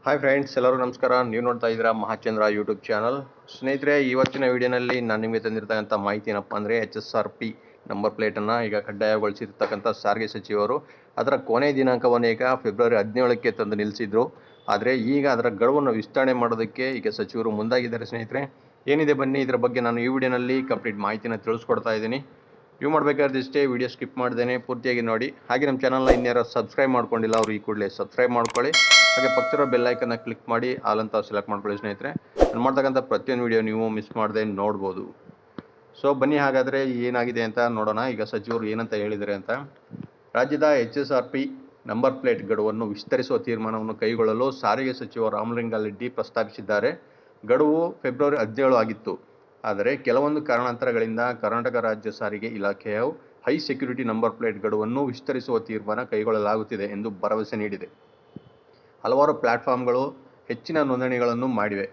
Hi friends, ಎಲ್ಲರೂ ನಮಸ್ಕಾರ. ನೀವು ನೋಡ್ತಾ ಇದ್ದೀರಾ ಮಹಾಚಂದ್ರ ಯೂಟ್ಯೂಬ್ ಚಾನಲ್. ಸ್ನೇಹಿತರೆ, ಇವತ್ತಿನ ವಿಡಿಯೋನಲ್ಲಿ ನಾನು ನಿಮಗೆ ತಂದಿರ್ತಕ್ಕಂಥ ಮಾಹಿತಿ ಏನಪ್ಪ ಅಂದರೆ HSRP ನಂಬರ್ ಪ್ಲೇಟನ್ನು ಈಗ ಕಡ್ಡಾಯಗೊಳಿಸಿರ್ತಕ್ಕಂಥ ಸಾರಿಗೆ ಸಚಿವರು ಅದರ ಕೊನೆಯ ದಿನಾಂಕವನ್ನು ಈಗ ಫೆಬ್ರವರಿ 17ಕ್ಕೆ ತಂದು ನಿಲ್ಲಿಸಿದ್ರು. ಆದರೆ ಈಗ ಅದರ ಗಡುವನ್ನು ವಿಸ್ತರಣೆ ಮಾಡೋದಕ್ಕೆ ಈಗ ಸಚಿವರು ಮುಂದಾಗಿದ್ದಾರೆ. ಸ್ನೇಹಿತರೆ, ಏನಿದೆ ಬನ್ನಿ ಇದರ ಬಗ್ಗೆ ನಾನು ಈ ವಿಡಿಯೋನಲ್ಲಿ ಕಂಪ್ಲೀಟ್ ಮಾಹಿತಿನ ತಿಳಿಸ್ಕೊಡ್ತಾ ಇದ್ದೀನಿ. ವ್ಯೂ ಮಾಡಬೇಕಾದ್ರೆ ಇಷ್ಟೇ, ವಿಡಿಯೋ ಸ್ಕಿಪ್ ಮಾಡ್ದೇನೆ ಪೂರ್ತಿಯಾಗಿ ನೋಡಿ. ಹಾಗೆ ನಮ್ಮ ಚಾನಲ್ನ ಇನ್ಯಾರು ಸಬ್ಸ್ಕ್ರೈಬ್ ಮಾಡ್ಕೊಂಡಿಲ್ಲ ಅವರು ಈ ಕೂಡಲೇ ಸಬ್ಸ್ಕ್ರೈಬ್ ಮಾಡ್ಕೊಳ್ಳಿ. ಹಾಗೆ ಪಕ್ಕದ ಬೆಲ್ ಐಕನ್ನ ಕ್ಲಿಕ್ ಮಾಡಿ ಆಲ್ ಅಂತ ಸೆಲೆಕ್ಟ್ ಮಾಡ್ಕೊಳ್ಳಿ. ಸ್ನೇಹಿತರೆ, ನಾನು ಮಾಡ್ತಕ್ಕಂಥ ಪ್ರತಿಯೊಂದು ವಿಡಿಯೋ ನೀವು ಮಿಸ್ ಮಾಡದೆ ನೋಡ್ಬೋದು. ಸೊ ಬನ್ನಿ ಹಾಗಾದರೆ ಏನಾಗಿದೆ ಅಂತ ನೋಡೋಣ. ಈಗ ಸಚಿವರು ಏನಂತ ಹೇಳಿದ್ದಾರೆ ಅಂತ. ರಾಜ್ಯದ HSRP ನಂಬರ್ ಪ್ಲೇಟ್ ಗಡುವನ್ನು ವಿಸ್ತರಿಸುವ ತೀರ್ಮಾನವನ್ನು ಕೈಗೊಳ್ಳಲು ಸಾರಿಗೆ ಸಚಿವ ರಾಮಲಿಂಗಾರೆಡ್ಡಿ ಪ್ರಸ್ತಾಪಿಸಿದ್ದಾರೆ. ಗಡುವು ಫೆಬ್ರವರಿ 17 ಆಗಿತ್ತು. ಆದರೆ ಕೆಲವೊಂದು ಕಾರಣಾಂತರಗಳಿಂದ ಕರ್ನಾಟಕ ರಾಜ್ಯ ಸಾರಿಗೆ ಇಲಾಖೆಯು ಹೈ ಸೆಕ್ಯೂರಿಟಿ ನಂಬರ್ ಪ್ಲೇಟ್ ಗಡುವನ್ನು ವಿಸ್ತರಿಸುವ ತೀರ್ಮಾನ ಕೈಗೊಳ್ಳಲಾಗುತ್ತಿದೆ ಎಂದು ಭರವಸೆ ನೀಡಿದೆ. ಹಲವಾರು ಪ್ಲಾಟ್ಫಾರ್ಮ್ಗಳು ಹೆಚ್ಚಿನ ನೋಂದಣಿಗಳನ್ನು ಮಾಡಿವೆ.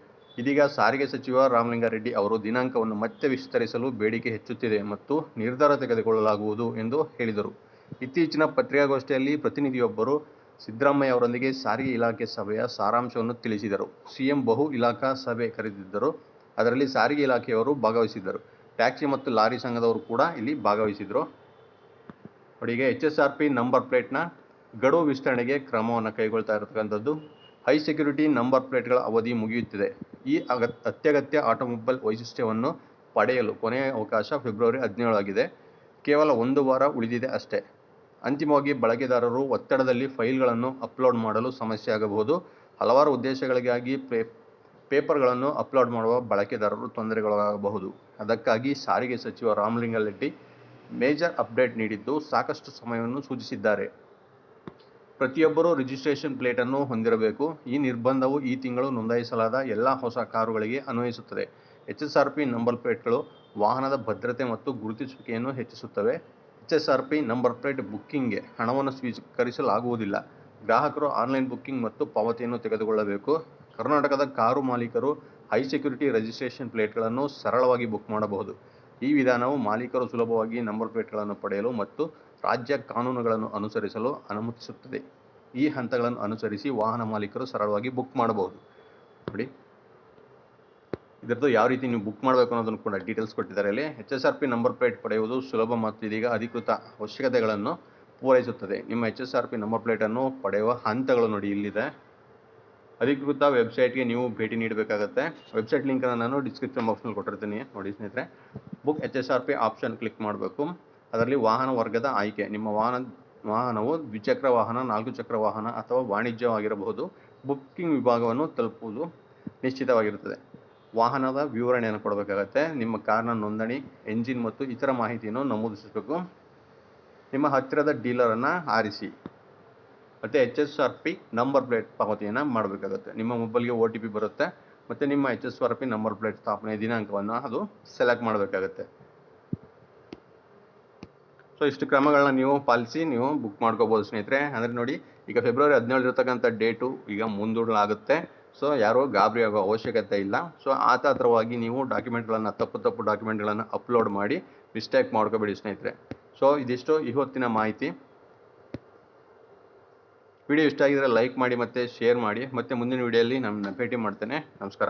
ಇದೀಗ ಸಾರಿಗೆ ಸಚಿವ ರಾಮಲಿಂಗಾರೆಡ್ಡಿ ಅವರು ದಿನಾಂಕವನ್ನು ಮತ್ತೆ ವಿಸ್ತರಿಸಲು ಬೇಡಿಕೆ ಹೆಚ್ಚುತ್ತಿದೆ ಮತ್ತು ನಿರ್ಧಾರ ತೆಗೆದುಕೊಳ್ಳಲಾಗುವುದು ಎಂದು ಹೇಳಿದರು. ಇತ್ತೀಚಿನ ಪತ್ರಿಕಾಗೋಷ್ಠಿಯಲ್ಲಿ ಪ್ರತಿನಿಧಿಯೊಬ್ಬರು ಸಿದ್ದರಾಮಯ್ಯ ಅವರೊಂದಿಗೆ ಸಾರಿಗೆ ಇಲಾಖೆ ಸಭೆಯ ಸಾರಾಂಶವನ್ನು ತಿಳಿಸಿದರು. ಸಿಎಂ ಬಹು ಇಲಾಖಾ ಸಭೆ ಕರೆದಿದ್ದರು. ಅದರಲ್ಲಿ ಸಾರಿಗೆ ಇಲಾಖೆಯವರು ಭಾಗವಹಿಸಿದ್ದರು. ಟ್ಯಾಕ್ಸಿ ಮತ್ತು ಲಾರಿ ಸಂಘದವರು ಕೂಡ ಇಲ್ಲಿ ಭಾಗವಹಿಸಿದರು. ಅವರಿಗೆ HSRP ನಂಬರ್ ಪ್ಲೇಟ್ನ ಗಡುವು ವಿಸ್ತರಣೆಗೆ ಕ್ರಮವನ್ನು ಕೈಗೊಳ್ತಾ ಇರತಕ್ಕಂಥದ್ದು. ಹೈ ಸೆಕ್ಯೂರಿಟಿ ನಂಬರ್ ಪ್ಲೇಟ್ಗಳ ಅವಧಿ ಮುಗಿಯುತ್ತಿದೆ. ಈ ಅತ್ಯಗತ್ಯ ಆಟೋಮೊಬೈಲ್ ವೈಶಿಷ್ಟ್ಯವನ್ನು ಪಡೆಯಲು ಕೊನೆಯ ಅವಕಾಶ ಫೆಬ್ರವರಿ 17 ಆಗಿದೆ. ಕೇವಲ 1 ವಾರ ಉಳಿದಿದೆ ಅಷ್ಟೇ. ಅಂತಿಮವಾಗಿ ಬಳಕೆದಾರರು ಒತ್ತಡದಲ್ಲಿ ಫೈಲ್ಗಳನ್ನು ಅಪ್ಲೋಡ್ ಮಾಡಲು ಸಮಸ್ಯೆ ಆಗಬಹುದು. ಹಲವಾರು ಉದ್ದೇಶಗಳಿಗಾಗಿ ಪೇಪರ್ಗಳನ್ನು ಅಪ್ಲೋಡ್ ಮಾಡುವ ಬಳಕೆದಾರರು ತೊಂದರೆಗೊಳಗಾಗಬಹುದು. ಅದಕ್ಕಾಗಿ ಸಾರಿಗೆ ಸಚಿವ ರಾಮಲಿಂಗಾರೆಡ್ಡಿ ಮೇಜರ್ ಅಪ್ಡೇಟ್ ನೀಡಿದ್ದು ಸಾಕಷ್ಟು ಸಮಯವನ್ನು ಸೂಚಿಸಿದ್ದಾರೆ. ಪ್ರತಿಯೊಬ್ಬರೂ ರಿಜಿಸ್ಟ್ರೇಷನ್ ಪ್ಲೇಟನ್ನು ಹೊಂದಿರಬೇಕು. ಈ ನಿರ್ಬಂಧವು ಈ ತಿಂಗಳು ನೋಂದಾಯಿಸಲಾದ ಎಲ್ಲ ಹೊಸ ಕಾರುಗಳಿಗೆ ಅನ್ವಯಿಸುತ್ತದೆ. HSRP ನಂಬರ್ ಪ್ಲೇಟ್ಗಳು ವಾಹನದ ಭದ್ರತೆ ಮತ್ತು ಗುರುತಿಸುವಿಕೆಯನ್ನು ಹೆಚ್ಚಿಸುತ್ತವೆ. HSRP ನಂಬರ್ ಪ್ಲೇಟ್ ಬುಕ್ಕಿಂಗ್ಗೆ ಹಣವನ್ನು ಸ್ವೀಕರಿಸಲಾಗುವುದಿಲ್ಲ. ಗ್ರಾಹಕರು ಆನ್ಲೈನ್ ಬುಕ್ಕಿಂಗ್ ಮತ್ತು ಪಾವತಿಯನ್ನು ತೆಗೆದುಕೊಳ್ಳಬೇಕು. ಕರ್ನಾಟಕದ ಕಾರು ಮಾಲೀಕರು ಹೈ ಸೆಕ್ಯೂರಿಟಿ ರಿಜಿಸ್ಟ್ರೇಷನ್ ಪ್ಲೇಟ್ಗಳನ್ನು ಸರಳವಾಗಿ ಬುಕ್ ಮಾಡಬಹುದು. ಈ ವಿಧಾನವು ಮಾಲೀಕರು ಸುಲಭವಾಗಿ ನಂಬರ್ ಪ್ಲೇಟ್ಗಳನ್ನು ಪಡೆಯಲು ಮತ್ತು ರಾಜ್ಯ ಕಾನೂನುಗಳನ್ನು ಅನುಸರಿಸಲು ಅನುಮತಿಸುತ್ತದೆ. ಈ ಹಂತಗಳನ್ನು ಅನುಸರಿಸಿ ವಾಹನ ಮಾಲೀಕರು ಸರಳವಾಗಿ ಬುಕ್ ಮಾಡಬಹುದು. ನೋಡಿ, ಇದರದ್ದು ಯಾವ ರೀತಿ ನೀವು ಬುಕ್ ಮಾಡಬೇಕು ಅನ್ನೋದನ್ನು ಕೂಡ ಡೀಟೇಲ್ಸ್ ಕೊಟ್ಟಿದ್ದಾರೆ. ಇಲ್ಲಿ HSRP ನಂಬರ್ ಪ್ಲೇಟ್ ಪಡೆಯುವುದು ಸುಲಭ ಮತ್ತು ಇದೀಗ ಅಧಿಕೃತ ಅವಶ್ಯಕತೆಗಳನ್ನು ಪೂರೈಸುತ್ತದೆ. ನಿಮ್ಮ HSRP ನಂಬರ್ ಪ್ಲೇಟನ್ನು ಪಡೆಯುವ ಹಂತಗಳು ನೋಡಿ ಇಲ್ಲಿದೆ. ಅಧಿಕೃತ ವೆಬ್ಸೈಟ್ಗೆ ನೀವು ಭೇಟಿ ನೀಡಬೇಕಾಗುತ್ತೆ. ವೆಬ್ಸೈಟ್ ಲಿಂಕನ್ನು ನಾನು ಡಿಸ್ಕ್ರಿಪ್ಷನ್ ಬಾಕ್ಸ್ನಲ್ಲಿ ಕೊಟ್ಟಿರ್ತೀನಿ. ನೋಡಿ ಸ್ನೇಹಿತರೆ, ಬುಕ್ HSRP ಆಪ್ಷನ್ ಕ್ಲಿಕ್ ಮಾಡಬೇಕು. ಅದರಲ್ಲಿ ವಾಹನ ವರ್ಗದ ಆಯ್ಕೆ. ನಿಮ್ಮ ವಾಹನವು ದ್ವಿಚಕ್ರ ವಾಹನ, 4 ಚಕ್ರ ವಾಹನ ಅಥವಾ ವಾಣಿಜ್ಯವಾಗಿರಬಹುದು. ಬುಕ್ಕಿಂಗ್ ವಿಭಾಗವನ್ನು ತಲುಪುವುದು ನಿಶ್ಚಿತವಾಗಿರುತ್ತದೆ. ವಾಹನದ ವಿವರಣೆಯನ್ನು ಕೊಡಬೇಕಾಗತ್ತೆ. ನಿಮ್ಮ ಕಾರ್ನ ನೋಂದಣಿ, ಎಂಜಿನ್ ಮತ್ತು ಇತರ ಮಾಹಿತಿಯನ್ನು ನಮೂದಿಸಬೇಕು. ನಿಮ್ಮ ಹತ್ತಿರದ ಡೀಲರನ್ನು ಆರಿಸಿ ಮತ್ತು HSRP ನಂಬರ್ ಪ್ಲೇಟ್ ಪಾವತಿಯನ್ನು ಮಾಡಬೇಕಾಗುತ್ತೆ. ನಿಮ್ಮ ಮೊಬೈಲ್ಗೆ OTP ಬರುತ್ತೆ ಮತ್ತು ನಿಮ್ಮ HSRP ನಂಬರ್ ಪ್ಲೇಟ್ ಸ್ಥಾಪನೆಯ ದಿನಾಂಕವನ್ನು ಅದು ಸೆಲೆಕ್ಟ್ ಮಾಡಬೇಕಾಗುತ್ತೆ. ಸೊ ಇಷ್ಟು ಕ್ರಮಗಳನ್ನ ನೀವು ಪಾಲಿಸಿ ನೀವು ಬುಕ್ ಮಾಡ್ಕೋಬೋದು ಸ್ನೇಹಿತರೆ. ಅಂದರೆ ನೋಡಿ, ಈಗ ಫೆಬ್ರವರಿ 17 ಇರತಕ್ಕಂಥ ಡೇಟು ಈಗ ಮುಂದೂಡಲಾಗುತ್ತೆ. ಸೊ ಯಾರೂ ಗಾಬರಿ ಆಗೋ ಅವಶ್ಯಕತೆ ಇಲ್ಲ. ಸೊ ಆತತ್ರವಾಗಿ ನೀವು ಡಾಕ್ಯುಮೆಂಟ್ಗಳನ್ನು ತಪ್ಪು ಡಾಕ್ಯುಮೆಂಟ್ಗಳನ್ನು ಅಪ್ಲೋಡ್ ಮಾಡಿ ಮಿಸ್ಟೇಕ್ ಮಾಡ್ಕೋಬೇಡಿ ಸ್ನೇಹಿತರೆ. ಸೊ ಇದಿಷ್ಟು ಇವತ್ತಿನ ಮಾಹಿತಿ. ವಿಡಿಯೋ ಇಷ್ಟ ಆಗಿದ್ರೆ ಲೈಕ್ ಮಾಡಿ ಮತ್ತು ಶೇರ್ ಮಾಡಿ. ಮತ್ತೆ ಮುಂದಿನ ವಿಡಿಯೋದಲ್ಲಿ ನಾನು ಭೇಟಿ ಮಾಡ್ತೇನೆ. ನಮಸ್ಕಾರ.